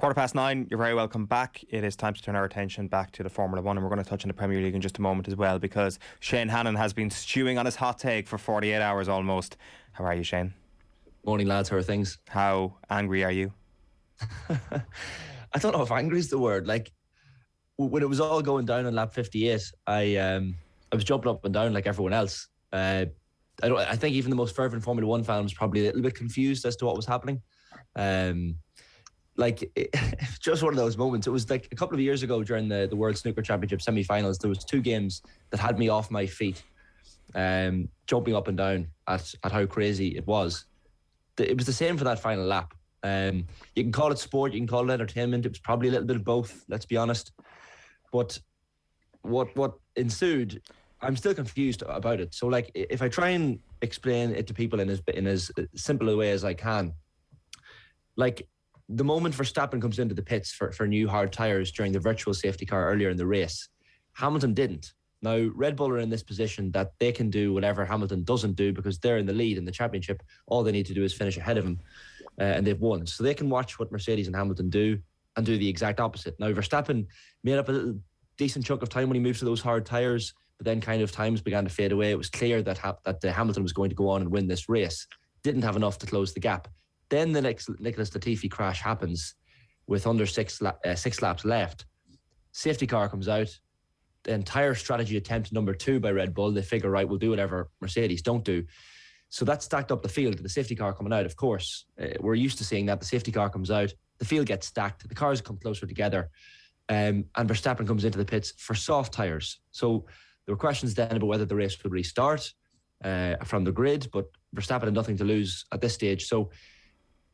9:15, you're very welcome back. It is time to turn our attention back to the Formula 1, and we're going to touch on the Premier League in just a moment as well, because Shane Hannon has been stewing on his hot take for 48 hours almost. How are you, Shane? Morning, lads. How are things? How angry are you? I don't know if angry is the word. Like, when it was all going down on lap 58, I was jumping up and down like everyone else. I think even the most fervent Formula 1 fan was probably a little bit confused as to what was happening. Just one of those moments. It was like a couple of years ago during the World Snooker Championship semi-finals. There was two games that had me off my feet, jumping up and down at how crazy it was. It was the same for that final lap. You can call it sport, you can call it entertainment. It was probably a little bit of both, let's be honest. But what ensued, I'm still confused about it. So, like, if I try and explain it to people in as simple a way as I can, like, the moment Verstappen comes into the pits for new hard tyres during the virtual safety car earlier in the race, Hamilton didn't. Now, Red Bull are in this position that they can do whatever Hamilton doesn't do because they're in the lead in the championship. All they need to do is finish ahead of him, and they've won. So they can watch what Mercedes and Hamilton do and do the exact opposite. Now, Verstappen made up a little decent chunk of time when he moved to those hard tyres, but then kind of times began to fade away. It was clear that Hamilton was going to go on and win this race. Didn't have enough to close the gap. Then the next Nicholas Latifi crash happens with under six laps left. Safety car comes out. The entire strategy attempt number 2 by Red Bull. They figure, right, we'll do whatever Mercedes don't do. So that stacked up the field. The safety car coming out, of course. We're used to seeing that. The safety car comes out. The field gets stacked. The cars come closer together. And Verstappen comes into the pits for soft tyres. So there were questions then about whether the race would restart from the grid, but Verstappen had nothing to lose at this stage. So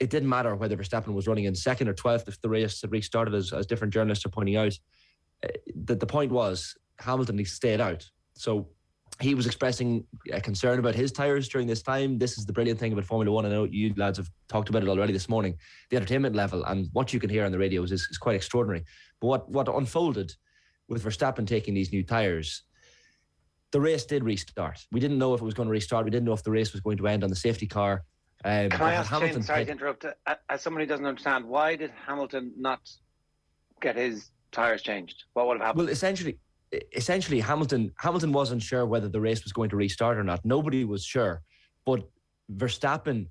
it didn't matter whether Verstappen was running in 2nd or 12th if the race had restarted, as different journalists are pointing out. The point was Hamilton stayed out. So he was expressing a concern about his tyres during this time. This is the brilliant thing about Formula 1. I know you lads have talked about it already this morning. The entertainment level and what you can hear on the radios is quite extraordinary. But what unfolded with Verstappen taking these new tyres, the race did restart. We didn't know if it was going to restart. We didn't know if the race was going to end on the safety car. Can I ask Shane, sorry to interrupt, as somebody who doesn't understand, why did Hamilton not get his tyres changed? What would have happened? Well, essentially Hamilton wasn't sure whether the race was going to restart or not. Nobody was sure. But Verstappen,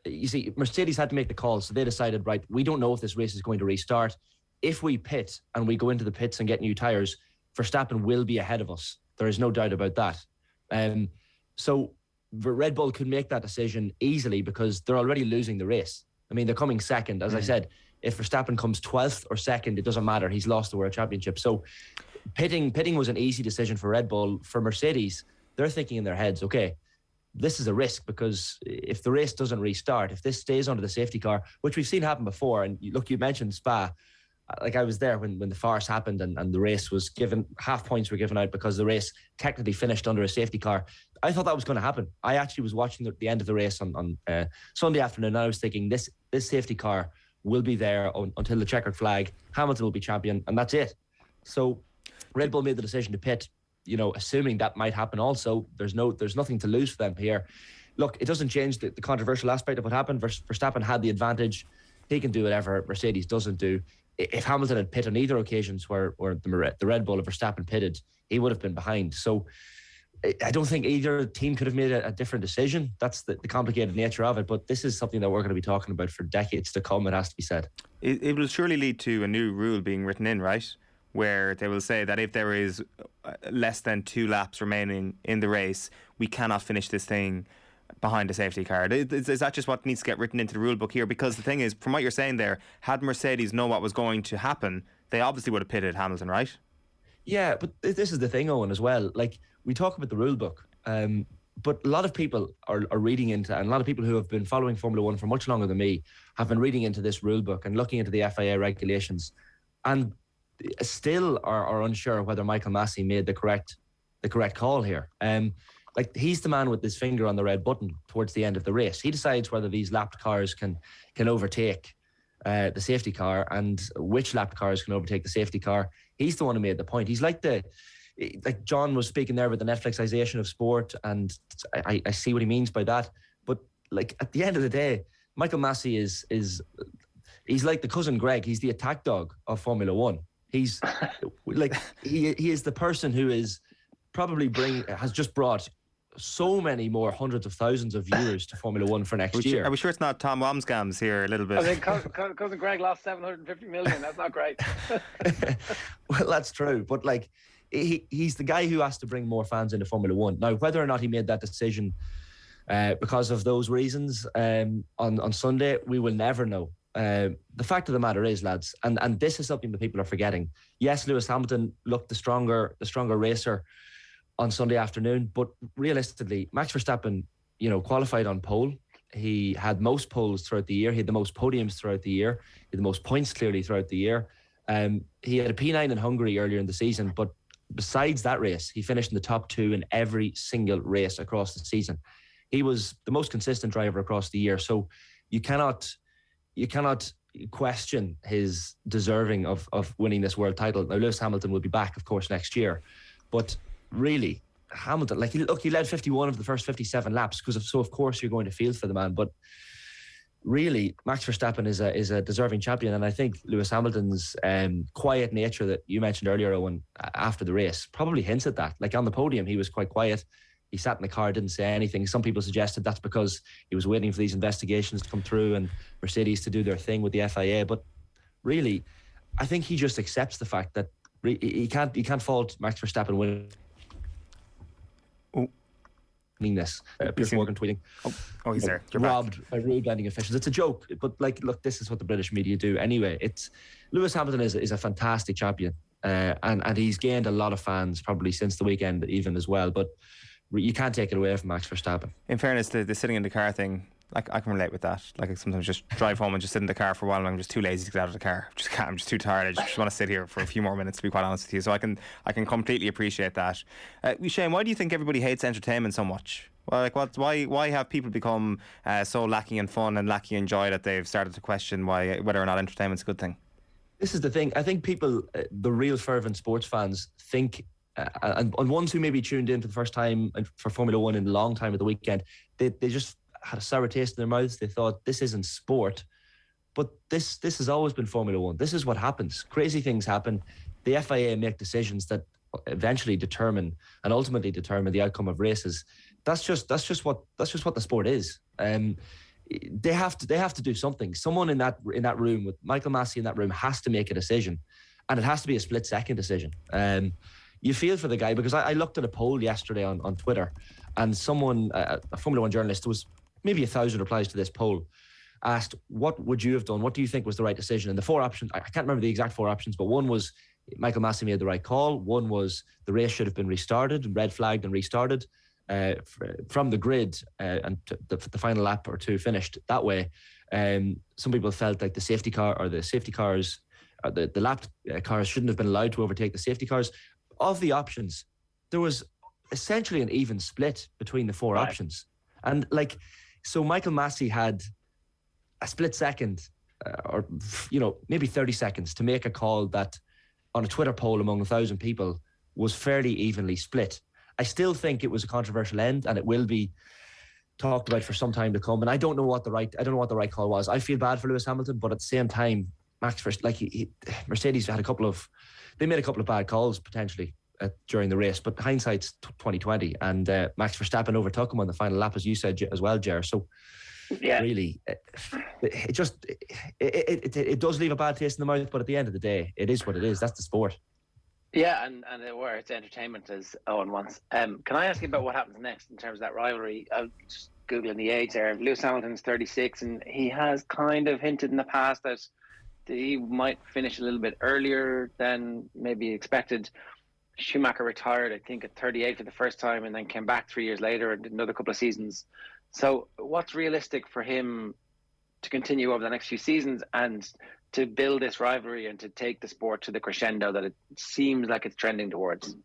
you see, Mercedes had to make the call, so they decided, right, we don't know if this race is going to restart. If we pit and we go into the pits and get new tyres, Verstappen will be ahead of us. There is no doubt about that. So Red Bull could make that decision easily because they're already losing the race. I mean, they're coming second. As I said, if Verstappen comes 12th or second, it doesn't matter. He's lost the World Championship. So pitting was an easy decision for Red Bull. For Mercedes, they're thinking in their heads, okay, this is a risk because if the race doesn't restart, if this stays under the safety car, which we've seen happen before, and you mentioned Spa, like I was there when the farce happened and the race was given, half points were given out because the race technically finished under a safety car. I thought that was going to happen. I actually was watching the end of the race on Sunday afternoon, and I was thinking this safety car will be there until the checkered flag. Hamilton will be champion, and that's it. So Red Bull made the decision to pit, assuming that might happen also. There's nothing to lose for them here. Look, it doesn't change the controversial aspect of what happened. Verstappen had the advantage. He can do whatever Mercedes doesn't do. If Hamilton had pit on either occasions where the Red Bull of Verstappen pitted, he would have been behind. So I don't think either team could have made a different decision. That's the complicated nature of it. But this is something that we're going to be talking about for decades to come, it has to be said. It will surely lead to a new rule being written in, right? Where they will say that if there is less than 2 laps remaining in the race, we cannot finish this thing behind a safety car. Is that just what needs to get written into the rule book here? Because the thing is, from what you're saying there, had Mercedes known what was going to happen, they obviously would have pitted Hamilton, right? Yeah, but this is the thing, Eoin, as well. Like, we talk about the rule book, but a lot of people are reading into, and a lot of people who have been following Formula 1 for much longer than me have been reading into this rule book and looking into the FIA regulations, and still are unsure whether Michael Masi made the correct call here. Like, he's the man with his finger on the red button towards the end of the race. He decides whether these lapped cars can overtake the safety car, and which lapped cars can overtake the safety car. He's the one who made the point. He's like John was speaking there about the Netflixization of sport, and I see what he means by that. But like, at the end of the day, Michael Masi is He's like the cousin Greg. He's the attack dog of Formula One. He's like he is the person who is probably has just brought so many more hundreds of thousands of viewers to Formula One for next year. Are we sure it's not Tom Wamsgams here a little bit? I think cousin Greg lost 750 million. That's not great. Well, that's true. But like, he's the guy who has to bring more fans into Formula One. Now, whether or not he made that decision because of those reasons on Sunday, we will never know. The fact of the matter is, lads, and this is something that people are forgetting. Yes, Lewis Hamilton looked the stronger racer on Sunday afternoon, but realistically, Max Verstappen, qualified on pole. He had most poles throughout the year. He had the most podiums throughout the year. He had the most points clearly throughout the year. He had a P9 in Hungary earlier in the season, but besides that race, he finished in the top 2 in every single race across the season. He was the most consistent driver across the year. So you cannot question his deserving of winning this world title. Now, Lewis Hamilton will be back, of course, next year, but really, Hamilton, he led 51 of the first 57 laps so of course you're going to feel for the man. But really, Max Verstappen is a deserving champion, and I think Lewis Hamilton's quiet nature that you mentioned earlier, Eoin, after the race probably hints at that. Like on the podium, he was quite quiet. He sat in the car, didn't say anything. Some people suggested that's because he was waiting for these investigations to come through and Mercedes to do their thing with the FIA. But really, I think he just accepts the fact that he can't fault Max Verstappen winning this. Piers Morgan tweeting. Oh, he's there. You're robbed back by rule bending officials. It's a joke, but look, this is what the British media do anyway. Lewis Hamilton is a fantastic champion, and he's gained a lot of fans probably since the weekend even as well. But you can't take it away from Max Verstappen. In fairness, the sitting in the car thing, like I can relate with that. Like I sometimes just drive home and just sit in the car for a while, and I'm just too lazy to get out of the car. I'm just too tired. I just want to sit here for a few more minutes, to be quite honest with you. So I can completely appreciate that. Shane, why do you think everybody hates entertainment so much? Well, why have people become so lacking in fun and lacking in joy that they've started to question whether or not entertainment's a good thing? This is the thing. I think people, the real fervent sports fans, think, and ones who maybe tuned in for the first time for Formula One in a long time at the weekend, they just had a sour taste in their mouths. They thought, this isn't sport. But this has always been Formula One. This is what happens. Crazy things happen. The FIA make decisions that eventually ultimately determine the outcome of races. That's just what the sport is. They have to do something. Someone in that room with Michael Masi in that room has to make a decision, and it has to be a split-second decision. You feel for the guy, because I looked at a poll yesterday on Twitter, and someone, a Formula One journalist, there was maybe 1,000 replies to this poll, asked, what would you have done? What do you think was the right decision? And the 4 options, I can't remember the exact 4 options, but one was Michael Masi made the right call. One was the race should have been restarted, red flagged and restarted from the grid, and the final lap or 2 finished that way. Some people felt like the safety cars, the lap cars shouldn't have been allowed to overtake the safety cars. Of the options, there was essentially an even split between the 4 options. And so Michael Masi had a split second, or maybe 30 seconds to make a call that on a Twitter poll among 1,000 people was fairly evenly split. I still think it was a controversial end, and it will be talked about for some time to come. And I don't know what the right call was. I feel bad for Lewis Hamilton, but at the same time, Mercedes had they made a couple of bad calls potentially during the race, but hindsight's 2020, and Max Verstappen overtook him on the final lap, as you said as well, Ger. So yeah, really, it does leave a bad taste in the mouth, but at the end of the day, it is what it is. That's the sport. Yeah, and where it's entertainment, as Eoin wants. Can I ask you about what happens next in terms of that rivalry? I'm just Googling the age there. Lewis Hamilton's 36, and he has kind of hinted in the past that he might finish a little bit earlier than maybe expected. Schumacher retired, I think, at 38 for the first time, and then came back 3 years later and did another couple of seasons. So what's realistic for him to continue over the next few seasons and to build this rivalry and to take the sport to the crescendo that it seems like it's trending towards?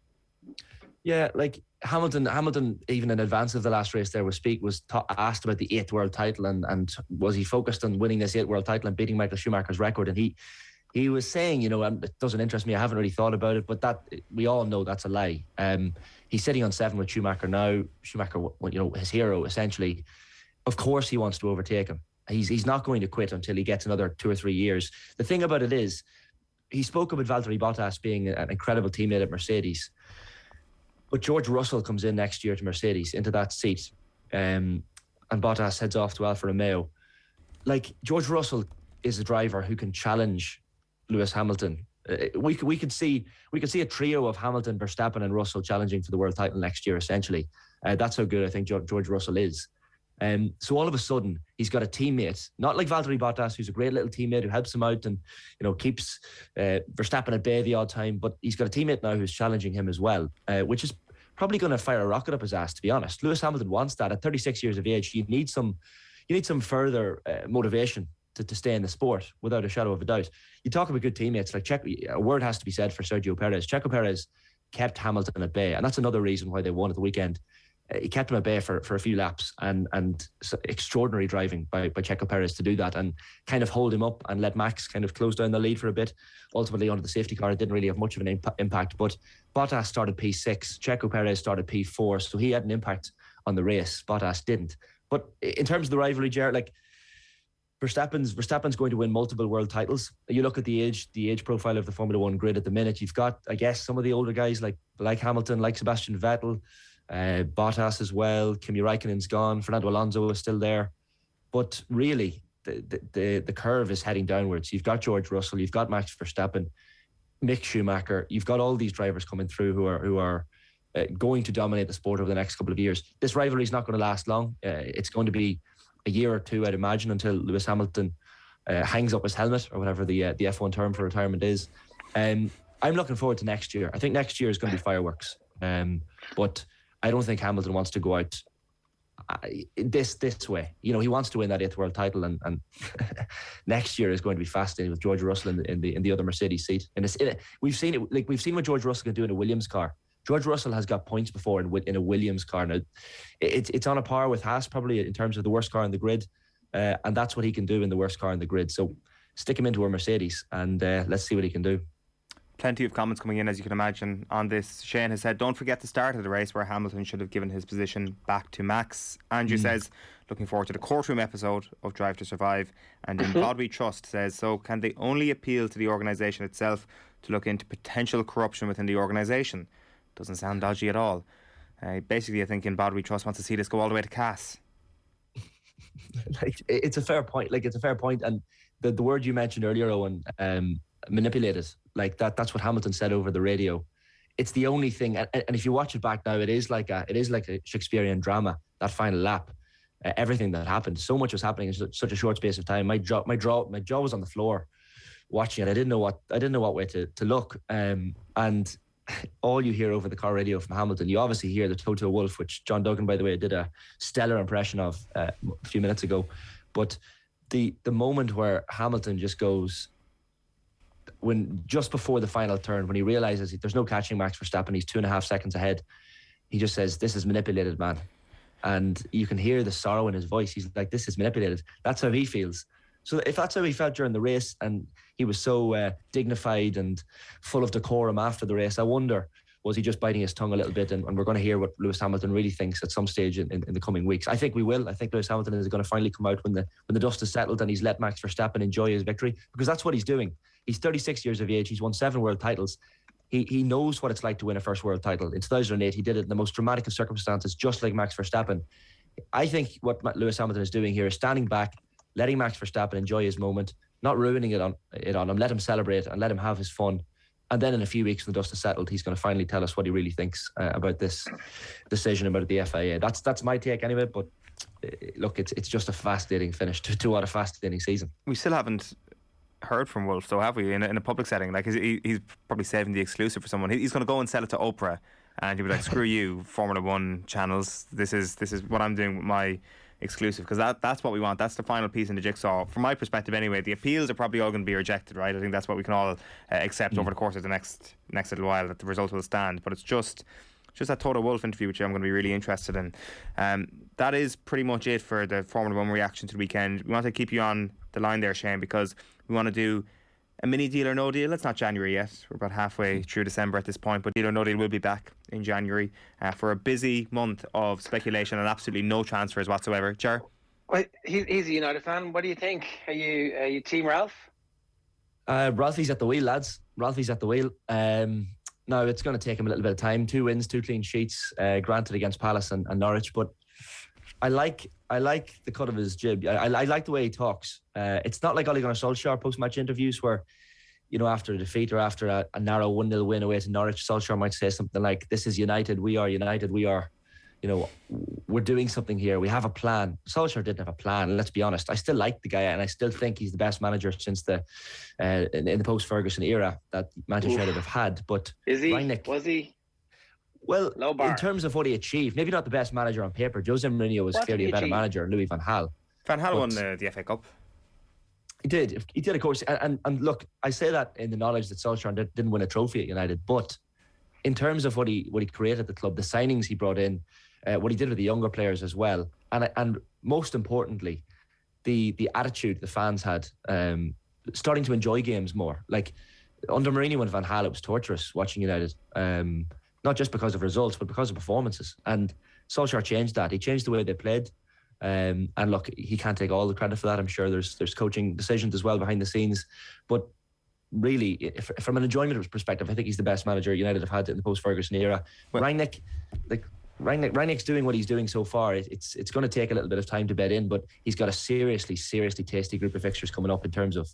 Yeah, like Hamilton, even in advance of the last race there, was asked about the 8th world title and was he focused on winning this 8th world title and beating Michael Schumacher's record? And he was saying, it doesn't interest me, I haven't really thought about it, but that we all know that's a lie. He's sitting on 7 with Schumacher now. Schumacher, his hero, essentially. Of course he wants to overtake him. He's not going to quit until he gets another 2 or 3 years. The thing about it is, he spoke about Valtteri Bottas being an incredible teammate at Mercedes. But George Russell comes in next year to Mercedes, into that seat. And Bottas heads off to Alfa Romeo. Like, George Russell is a driver who can challenge Lewis Hamilton. We could see a trio of Hamilton, Verstappen and Russell challenging for the world title next year, essentially. That's how good I think George Russell is. So all of a sudden, he's got a teammate, not like Valtteri Bottas, who's a great little teammate who helps him out and, you know, keeps Verstappen at bay the odd time. But he's got a teammate now who's challenging him as well, which is probably going to fire a rocket up his ass, to be honest. Lewis Hamilton wants that. At 36 years of age, you need some further motivation to stay in the sport, without a shadow of a doubt. You talk about good teammates, like a word has to be said for Sergio Perez. Checo Perez kept Hamilton at bay, and that's another reason why they won at the weekend. He kept him at bay for a few laps, and extraordinary driving by Checo Perez to do that and kind of hold him up and let Max kind of close down the lead for a bit. Ultimately, onto the safety car, it didn't really have much of an impact, but Bottas started P6, Checo Perez started P4, so he had an impact on the race. Bottas didn't. But in terms of the rivalry, Ger, like, Verstappen's going to win multiple world titles. You look at the age profile of the Formula One grid at the minute. You've got, I guess, some of the older guys like Hamilton, like Sebastian Vettel, Bottas as well. Kimi Räikkönen's gone. Fernando Alonso is still there. But really, the curve is heading downwards. You've got George Russell, you've got Max Verstappen, Mick Schumacher. You've got all these drivers coming through who are going to dominate the sport over the next couple of years. This rivalry is not going to last long. It's going to be a year or two, I'd imagine, until Lewis Hamilton hangs up his helmet, or whatever the F1 term for retirement is. I'm looking forward to next year. I think next year is going to be fireworks. But I don't think Hamilton wants to go out this way. You know, he wants to win that 8th world title, and next year is going to be fascinating with George Russell in the other Mercedes seat. We've seen it. Like, we've seen what George Russell can do in a Williams car. George Russell has got points before in a Williams car. Now, it's on a par with Haas probably in terms of the worst car in the grid, and that's what he can do in the worst car in the grid. So stick him into a Mercedes, and let's see what he can do. Plenty of comments coming in, as you can imagine, on this. Shane has said, don't forget the start of the race where Hamilton should have given his position back to Max. Andrew says, looking forward to the courtroom episode of Drive to Survive. And In God We Trust says, so can they only appeal to the organisation itself to look into potential corruption within the organisation? Doesn't sound dodgy at all. Basically, I think In God We Trust wants to see this go all the way to Cass. It's a fair point. Like, it's a fair point. And the word you mentioned earlier, Eoin, manipulated. Like, that's what Hamilton said over the radio. It's the only thing. And if you watch it back now, it is like a Shakespearean drama. That final lap, everything that happened. So much was happening in such a short space of time. My jaw was on the floor watching it. I didn't know what way to look. And all you hear over the car radio from Hamilton, you obviously hear the Toto Wolff, which John Duggan, by the way, did a stellar impression of a few minutes ago. But the moment where Hamilton just goes, when just before the final turn, when he realizes there's no catching Max Verstappen, he's 2.5 seconds ahead, he just says, "This is manipulated, man." And you can hear the sorrow in his voice. He's like, "This is manipulated." That's how he feels. So if that's how he felt during the race, and he was so dignified and full of decorum after the race, I wonder, was he just biting his tongue a little bit? And we're going to hear what Lewis Hamilton really thinks at some stage in the coming weeks. I think we will. I think Lewis Hamilton is going to finally come out when the dust is settled and he's let Max Verstappen enjoy his victory, because that's what he's doing. He's 36 years of age. He's won 7 world titles. He knows what it's like to win a first world title. In 2008, he did it in the most dramatic of circumstances, just like Max Verstappen. I think what Lewis Hamilton is doing here is standing back, letting Max Verstappen enjoy his moment, not ruining it on him. Let him celebrate and let him have his fun. And then in a few weeks, when the dust is settled, he's going to finally tell us what he really thinks about this decision about the FIA. That's my take anyway. But look, it's just a fascinating finish to what a fascinating season. We still haven't heard from Wolff, though, have we? In a public setting, like, he's probably saving the exclusive for someone. He's going to go and sell it to Oprah, and he'll be like, "Screw you, Formula One channels. This is what I'm doing with my exclusive," because that's what we want. That's the final piece in the jigsaw, from my perspective anyway. The appeals are probably all going to be rejected, right? I think that's what we can all accept over the course of the next little while, that the result will stand. But it's just that Toto Wolff interview, which I'm going to be really interested in. That is pretty much it for the Formula One reaction to the weekend. We want to keep you on the line there, Shane, because we want to do a mini Deal or No Deal. It's not January yet. We're about halfway through December at this point, but Deal or No Deal will be back in January for a busy month of speculation and absolutely no transfers whatsoever. Ger? Well, he's a United fan. What do you think? Are you Team Ralph? Ralphie's at the wheel, lads. Ralphie's at the wheel. No, it's going to take him a little bit of time. 2 wins, 2 clean sheets, granted against Palace and Norwich. But I like the cut of his jib. I like the way he talks. It's not like Ole Gunnar Solskjaer post-match interviews where, after a defeat or after a narrow 1-0 win away to Norwich, Solskjaer might say something like, "This is United. We are United. We are, we're doing something here. We have a plan." Solskjaer didn't have a plan. And let's be honest, I still like the guy, and I still think he's the best manager since in the post-Ferguson era that Manchester United have had. But is he? Rangnick, was he? Well, low bar. In terms of what he achieved, maybe not the best manager on paper. Jose Mourinho was clearly a better manager than Louis van Gaal. Van Gaal won the FA Cup. He did, of course. And look, I say that in the knowledge that Solskjaer didn't win a trophy at United, but in terms of what he created at the club, the signings he brought in, what he did with the younger players as well, and most importantly, the attitude the fans had, starting to enjoy games more. Like under Mourinho and Van Gaal, it was torturous watching United, not just because of results, but because of performances. And Solskjaer changed that. He changed the way they played. And look, he can't take all the credit for that. I'm sure there's coaching decisions as well behind the scenes, but really, from an enjoyment perspective, I think he's the best manager United have had in the post-Ferguson era. Well, Rangnick's doing what he's doing so far. It's going to take a little bit of time to bed in, but he's got a seriously tasty group of fixtures coming up in terms of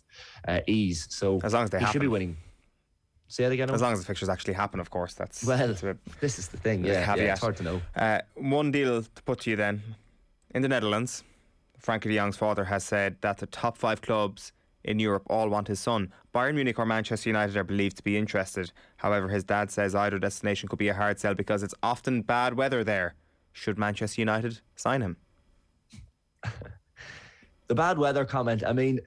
ease. So as long as they happen, should be winning. Say it again. As long as the fixtures actually happen, of course. That's this is the thing. Yeah, it's hard to know. One deal to put to you then. In the Netherlands, Frankie de Jong's father has said that the top 5 clubs in Europe all want his son. Bayern Munich or Manchester United are believed to be interested. However, his dad says either destination could be a hard sell because it's often bad weather there. Should Manchester United sign him? The bad weather comment, I mean,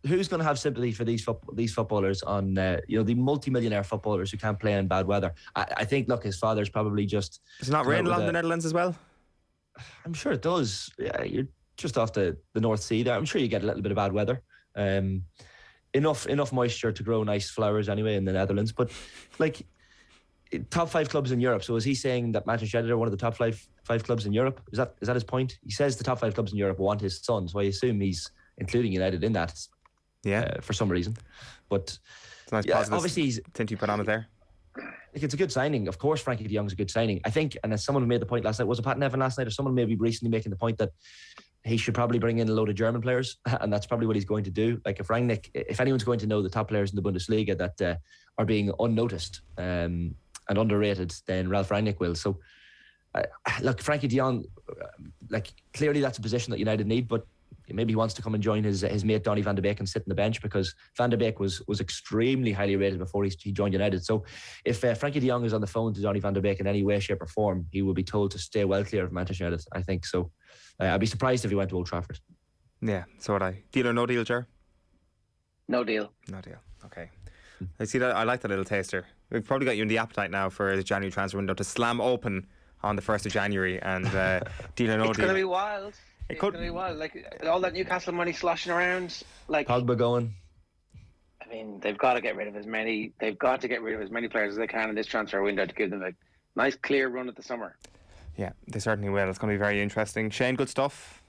who's going to have sympathy for these footballers on, the multi-millionaire footballers who can't play in bad weather? I think, look, his father's probably just... Does it not rain along the Netherlands as well? I'm sure it does. Yeah, you're just off the North Sea there. I'm sure you get a little bit of bad weather. Enough moisture to grow nice flowers anyway in the Netherlands. But like top 5 clubs in Europe. So is he saying that Manchester United are one of the top five clubs in Europe? Is that his point? He says the top 5 clubs in Europe want his son. So I assume he's including United in that. Yeah, for some reason. But it's a nice positive obviously he's tint you put on it there. It's a good signing. Of course, Frankie de Jong's a good signing. I think, and as someone made the point last night, was it Pat Nevin last night, or someone maybe recently making the point that he should probably bring in a load of German players, and that's probably what he's going to do. Like if anyone's going to know the top players in the Bundesliga that are being unnoticed and underrated, then Ralf Rangnick will. So, look, Frankie de Jong, clearly that's a position that United need, but maybe he wants to come and join his mate Donny van de Beek and sit on the bench, because Van de Beek was extremely highly rated before he joined United. So if Frankie de Jong is on the phone to Donny van de Beek in any way, shape or form, he will be told to stay well clear of Manchester United, I think. So I'd be surprised if he went to Old Trafford. Yeah, so would I. Deal or no deal, Ger? No deal. No deal. Okay. I see that. I like that little taster. We've probably got you in the appetite now for the January transfer window to slam open on the 1st of January and deal or no deal. It's going to be wild. It's going to be wild. Like all that Newcastle money sloshing around. Like Pogba going. I mean, they've got to get rid of as many players as they can in this transfer window to give them a nice clear run at the summer. Yeah, they certainly will. It's going to be very interesting. Shane, good stuff.